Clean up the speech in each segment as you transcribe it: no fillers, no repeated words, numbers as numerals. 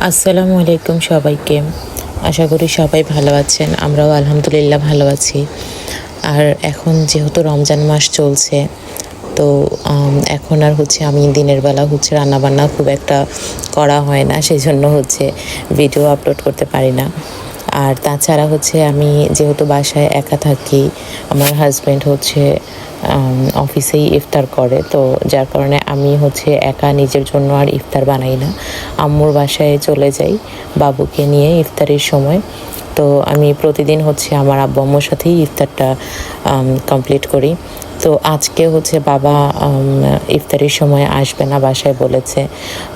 আসসালামু আলাইকুম সবাইকে। আশা করি সবাই ভালো আছেন। আমরাও আলহামদুলিল্লাহ ভালো আছি। আর এখন যেহেতু রমজান মাস চলছে, তো এখন আর আমি দিনের বেলা রান্নাবান্না খুব একটা করা হয় না, সেই জন্য ভিডিও আপলোড করতে পারি না। আর তাছাড়া আমি যেহেতু বাসায় একা থাকি, আমার হাজব্যান্ড অফিসেই ইফতার করে, তো যার কারণে আমি একা নিজের জন্য আর ইফতার বানাই না। আম্মুর বাসায় চলে যাই বাবুকে নিয়ে ইফতারের সময়। তো আমি প্রতিদিন আমার আব্বু আম্মুর সাথেই ইফতারটা কমপ্লিট করি। তো আজকে বাবা ইফতারের সময় আসবে না, বাসায় বলেছে।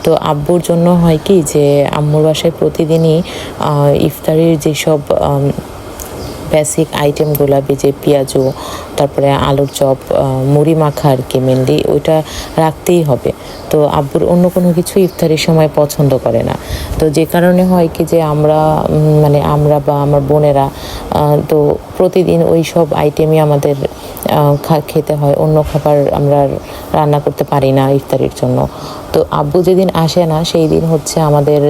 তো আব্বুর জন্য হয় কি যে আম্মুর বাসায় প্রতিদিনই ইফতারের যেসব বেসিক আইটেমগুলো, যে পেঁয়াজু, তারপরে আলুর চপ, মুড়ি মাখা আর কি, মেনলি ওইটা রাখতেই হবে। তো আব্বুর অন্য কোনো কিছু ইফতারের সময় পছন্দ করে না। তো যে কারণে হয় কি যে আমরা বা আমার বোনেরা তো প্রতিদিন ওই সব আইটেমই আমাদের খেতে হয়। অন্য খাবার আমরা রান্না করতে পারি না ইফতারের জন্য। তো আব্বু যেদিন আসে না সেই দিন আমাদের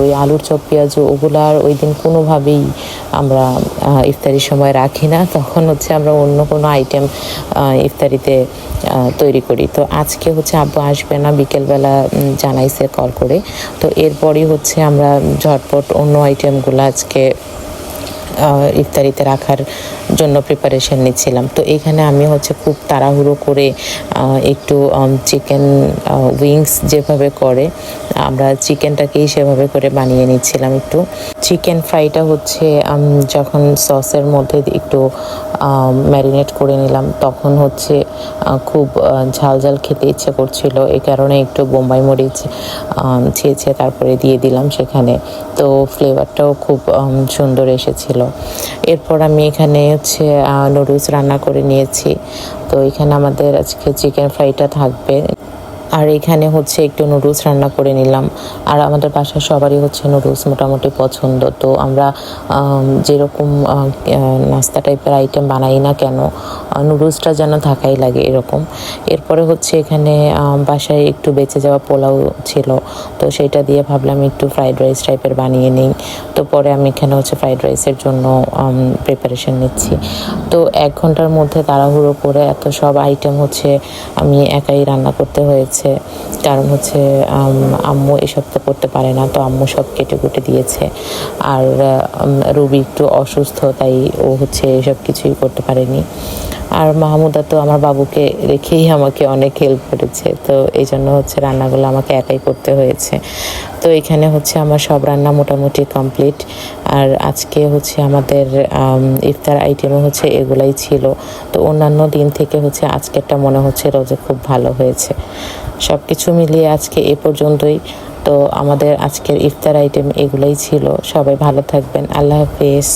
ওই আলুর চপ, পেঁয়াজু ওগুলার ওই দিন কোনোভাবেই আমরা ইফতারির সময় রাখি না। তখন আমরা অন্য কোনো আইটেম ইফতারিতে তৈরি করি। তো আজকে আব্বু আসবে না, বিকেলবেলা জানাইছে কল করে। তো এরপরই আমরা ঝটপট অন্য আইটেমগুলো আজকে ইফতারিতে রাখার জন্য প্রিপারেশন নিচ্ছিলাম। তো এখানে আমি খুব তাড়াহুড়ো করে একটু চিকেন উইংস যেভাবে করে, আমরা চিকেনটাকেই সেভাবে করে বানিয়ে নিচ্ছিলাম। একটু চিকেন ফ্রাইটা যখন সসের মধ্যে একটু ম্যারিনেট করে নিলাম, তখন খুব ঝাল ঝাল খেতে ইচ্ছে করছিল। এই কারণে একটু বোম্বাই মরিচ ছেঁচে তারপরে দিয়ে দিলাম সেখানে। তো ফ্লেভারটাও খুব সুন্দর এসেছিল। এরপর আমি এখানে নুডলস রান্না করে নিয়েছি। তো এখানে আমাদের আজকে চিকেন ফ্রাইটা থাকবে। আর এখানে একটু নুডলস রান্না করে নিলাম। আর আমাদের বাসায় সবারই নুডলস মোটামুটি পছন্দ। তো আমরা যেরকম নাস্তা টাইপের আইটেম বানাই না কেন, নুডলসটা যেন থাকাই লাগে এরকম। এরপরে এখানে বাসায় একটু বেঁচে যাওয়া পোলাও ছিল, তো সেটা দিয়ে ভাবলাম একটু ফ্রাইড রাইস টাইপের বানিয়ে নিই। তো পরে আমি এখানে ফ্রাইড রাইসের জন্য প্রিপারেশন নিচ্ছি। তো 1 ঘন্টার মধ্যে তাড়াহুড়ো করে এত সব আইটেম আমি একাই রান্না করতে হয়েছে। কারণ আম্মু এসব তো করতে পারে না, তো আম্মু সব কেটে কুটে দিয়েছে। আর রুবি একটু অসুস্থ, তাই ও এসব কিছুই করতে পারেনি। আর মাহমুদা তো আমার বাবুকে রেখেই আমাকে অনেক হেল্প করেছে। তো এই জন্য রান্নাগুলো আমাকে একাই করতে হয়েছে। তো এখানে আমার সব রান্না মোটামুটি কমপ্লিট। আর আজকে আমাদের ইফতার আইটেমে এগুলাই ছিল। তো অন্যান্য দিন থেকে আজকেরটা মনে যে খুব ভালো হয়েছে। সব কিছু মিলিয়ে আজকে এ পর্যন্তই। তো আমাদের আজকের ইফতার আইটেম এগুলাই ছিল। সবাই ভালো থাকবেন। আল্লাহ হাফেজ।